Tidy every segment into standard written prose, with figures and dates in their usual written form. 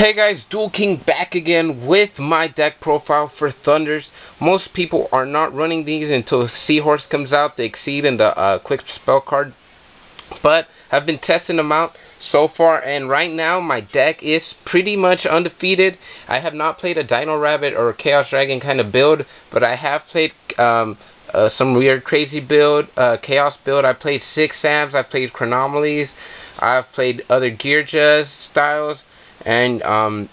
Hey guys, Dual King back again with my deck profile for Thunders. Most people are not running these until Seahorse comes out, the Exceed and the Quick Spell card. But I've been testing them out so far, and right now my deck is pretty much undefeated. I have not played a Dino Rabbit or a Chaos Dragon kind of build, but I have played some weird crazy build, Chaos build. I played 6 Sams, I played Chronomalies, I've played other Gearjas styles, and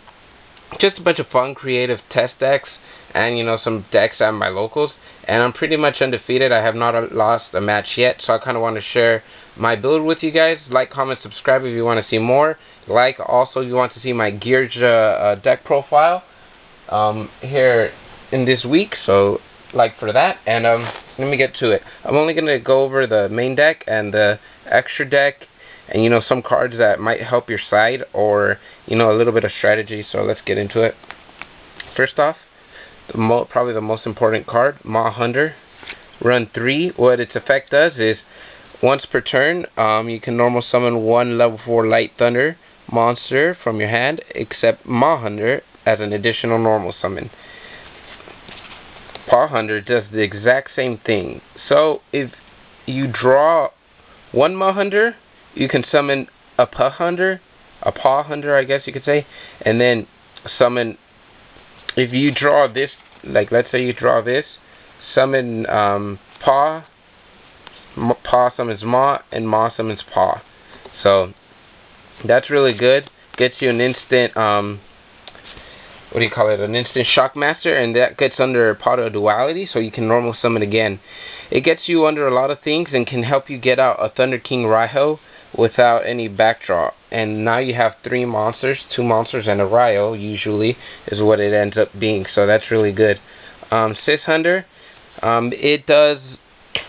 just a bunch of fun creative test decks, and some decks at my locals, and I'm pretty much undefeated. I have not lost a match yet, so I kind of want to share my build with you guys. Like, comment, subscribe if you want to see more. Also if you want to see my Gearja deck profile here in this week, so for that. And let me get to it. I'm only going to go over the main deck and the extra deck, and some cards that might help your side, or a little bit of strategy. So let's get into it. First off, probably the most important card, Maw Hunter. Run 3. What its effect does is, once per turn, you can normal summon one level 4 Light Thunder monster from your hand, except Maw Hunter, as an additional normal summon. Paw Hunter does the exact same thing. So if you draw one Maw Hunter, you can summon a Paw Hunter, I guess you could say, and then summon. If you draw this, let's say you draw this, summon Paw summons Maw, and Maw summons Paw. So that's really good. Gets you an instant an instant Shockmaster, and that gets under Pot of Duality, so you can normal summon again. It gets you under a lot of things and can help you get out a Thunder King Raiho without any backdraw. And now you have 3 monsters, 2 monsters and a Raiho, usually, is what it ends up being. So that's really good. Sis Hunter, it does,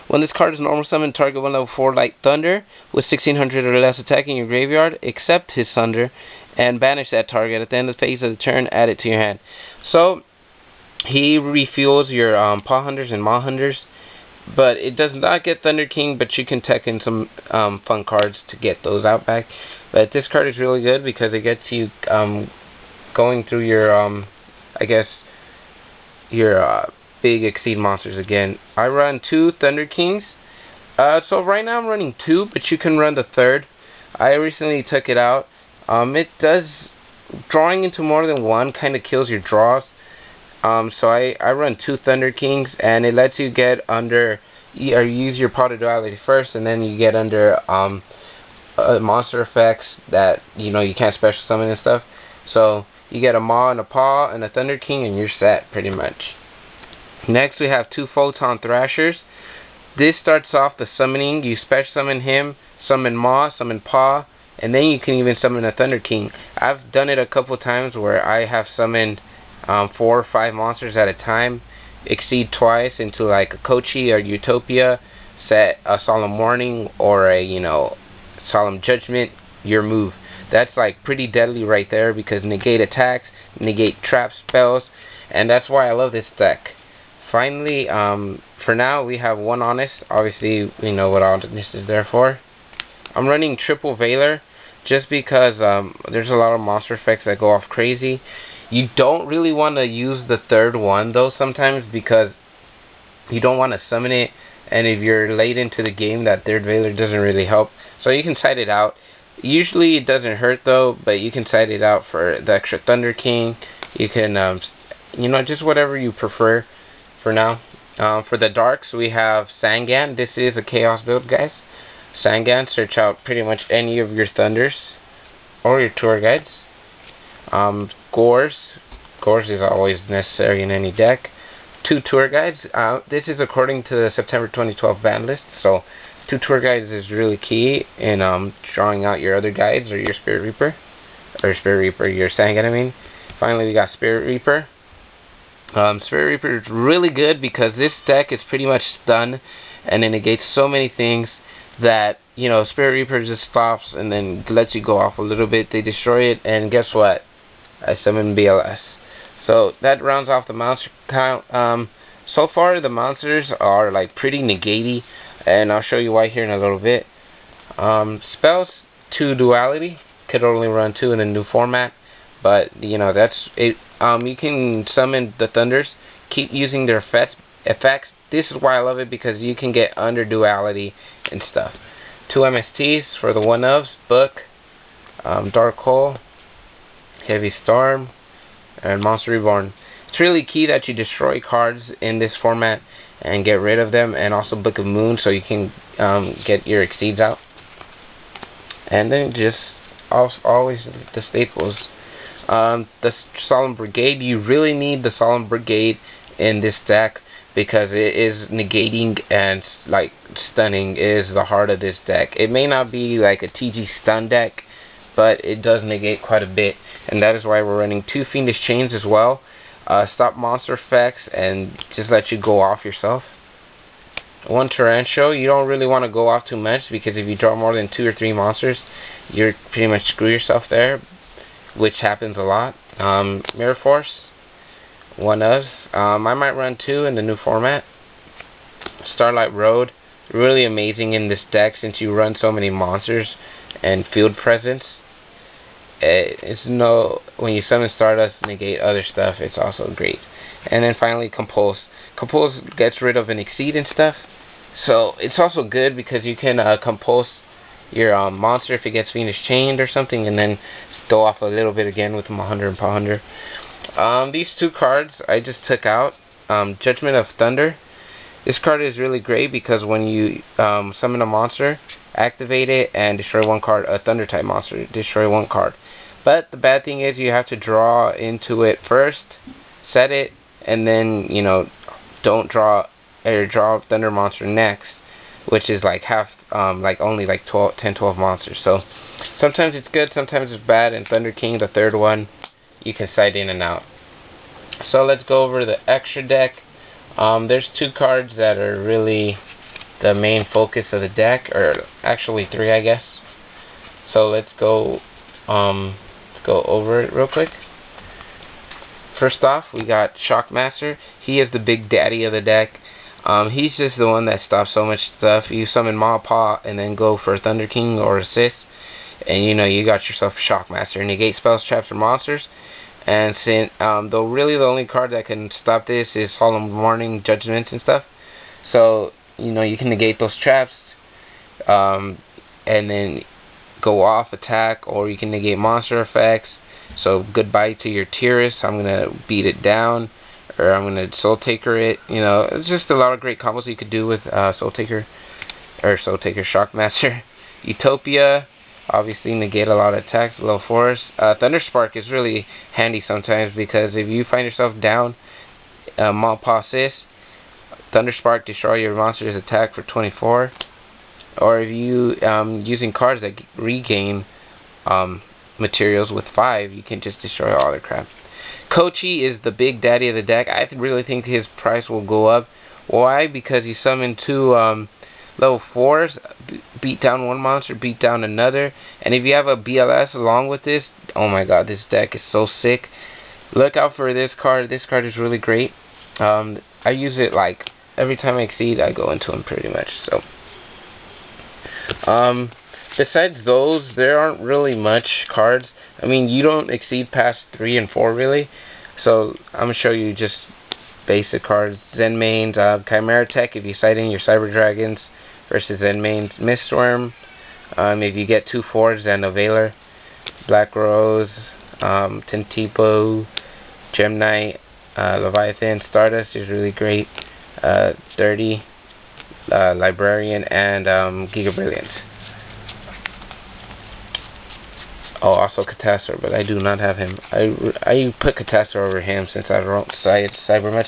when this card is normal summon, target 1 level 4 Light Thunder with 1600 or less attack in your graveyard, except his Thunder, and banish that target. At the end of the phase of the turn, add it to your hand. So he refuels your Paw Hunters and Maw Hunters, but it does not get Thunder King, but you can tech in some fun cards to get those out back. But this card is really good because it gets you going through your your big Exceed monsters again. I run 2 Thunder Kings. So right now I'm running 2, but you can run the 3rd. I recently took it out. It does, drawing into more than one kind of kills your draws. So I run 2 Thunder Kings, and it lets you get under, or use your Pot of Duality first, and then you get under monster effects that you can't special summon and stuff. So you get a Maw and a Paw and a Thunder King, and you're set pretty much. Next we have 2 Photon Thrashers. This starts off the summoning. You special summon him, summon Maw, summon Paw, and then you can even summon a Thunder King. I've done it a couple times where I have summoned 4 or 5 monsters at a time, Exceed twice into like a Kochi or Utopia, set a Solemn Warning or a Solemn Judgment, your move. That's pretty deadly right there, because negate attacks, negate trap spells, and that's why I love this deck. Finally, for now we have 1 Honest. Obviously we know what Honest is there for. I'm running triple Veiler just because there's a lot of monster effects that go off crazy. You don't really want to use the 3rd one though sometimes, because you don't want to summon it, and if you're late into the game, that 3rd Veiler doesn't really help. So you can side it out. Usually it doesn't hurt though, but you can side it out for the extra Thunder King. You can just whatever you prefer for now. For the darks we have Sangan. This is a Chaos build, guys. Sangan, search out pretty much any of your Thunders or your Tour Guides. Gores is always necessary in any deck. 2 Tour Guides. This is according to the September 2012 ban list, so 2 Tour Guides is really key in drawing out your other guides, or your Spirit Reaper, your Sangan, I mean. Finally we got Spirit Reaper. Spirit Reaper is really good because this deck is pretty much stun, and it negates so many things that Spirit Reaper just stops and then lets you go off a little bit. They destroy it, and guess what? I summon BLS. So that rounds off the monster count. So far the monsters are pretty negatey, and I'll show you why here in a little bit. Spells, 2 Duality, could only run 2 in the new format. but you know, that's it. You can summon the Thunders, keep using their effects. This is why I love it, because you can get under duality and stuff. 2 MSTs for the 1-ofs, Book, Dark Hole, Heavy Storm, and Monster Reborn. It's really key that you destroy cards in this format and get rid of them, and also Book of Moon, so you can get your Exceeds out. And then just always the staples. The Solemn Brigade, you really need the Solemn Brigade in this deck, because it is negating and like stunning is the heart of this deck. It may not be like a TG stun deck, but it does negate quite a bit, and that is why we're running 2 Fiendish Chains as well. Stop monster effects and just let you go off yourself. 1 Torrential, you don't really want to go off too much, because if you draw more than 2 or 3 monsters, you're pretty much screw yourself there, which happens a lot. Mirror Force, 1-ofs. I might run 2 in the new format. Starlight Road, really amazing in this deck since you run so many monsters and field presence. When you summon Stardust, negate other stuff, it's also great. And then finally Compulse. Compulse gets rid of an Exceed and stuff, so it's also good because you can compulse your monster if it gets Fiendish Chained or something, and then throw off a little bit again with 100 and 100. These 2 cards I just took out. Judgment of Thunder. This card is really great because when you summon a monster, activate it and destroy 1 card. A Thunder type monster, destroy 1 card. But the bad thing is you have to draw into it first, set it, and then don't draw or draw a Thunder monster next, which is like half, only like 10-12 monsters. So sometimes it's good, sometimes it's bad. And Thunder King, the 3rd one, you can side in and out. So let's go over the extra deck. There's 2 cards that are really the main focus of the deck, or actually 3, I guess. So let's go over it real quick. First off, we got Shockmaster. He is the big daddy of the deck. He's just the one that stops so much stuff. You summon Maw and then go for Thunder King or Assist, and you got yourself a Shockmaster. Negate spells, traps, or monsters. And since though really the only card that can stop this is Solemn Warning, Judgments, and stuff. So you can negate those traps, and then go off attack, or you can negate monster effects. So goodbye to your Tyrus. I'm gonna beat it down, or I'm gonna Soul Taker it. It's just a lot of great combos you could do with Soul Taker Shockmaster. Utopia, obviously negate a lot of attacks, low force. Thunder Spark is really handy sometimes, because if you find yourself down, Maw Assist, Thunder Spark, destroy your monster's attack for 24. Or if you using cards that regain materials with 5, you can just destroy all their crap. Kochi is the big daddy of the deck. I really think his price will go up. Why? Because he summoned 2 level 4s, beat down 1 monster, beat down another. And if you have a BLS along with this, oh my god, this deck is so sick. Look out for this card. This card is really great. I use it like every time I Exceed, I go into him pretty much. So besides those, there aren't really much cards. I mean, you don't Exceed past 3 and 4 really. So I'm gonna show you just basic cards. Zen Mains, Chimera Tech if you side in your Cyber Dragons versus Zen Mains. Mistworm, if you get 2 4s, then Veiler. Black Rose, Tintipo, Gem Knight, Leviathan. Stardust is really great. 30, Librarian, and Giga Brilliance. Oh, also Catastor, but I do not have him. I put Catastor over him since I don't side Cyber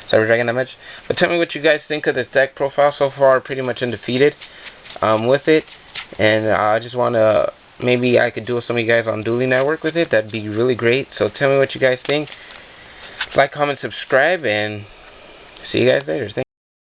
Dragon that much. But tell me what you guys think of this deck profile so far. Pretty much undefeated with it, and I just want to, maybe I could do with some of you guys on Dueling Network with it. That'd be really great. So tell me what you guys think. Like, comment, subscribe, and see you guys later. Thanks.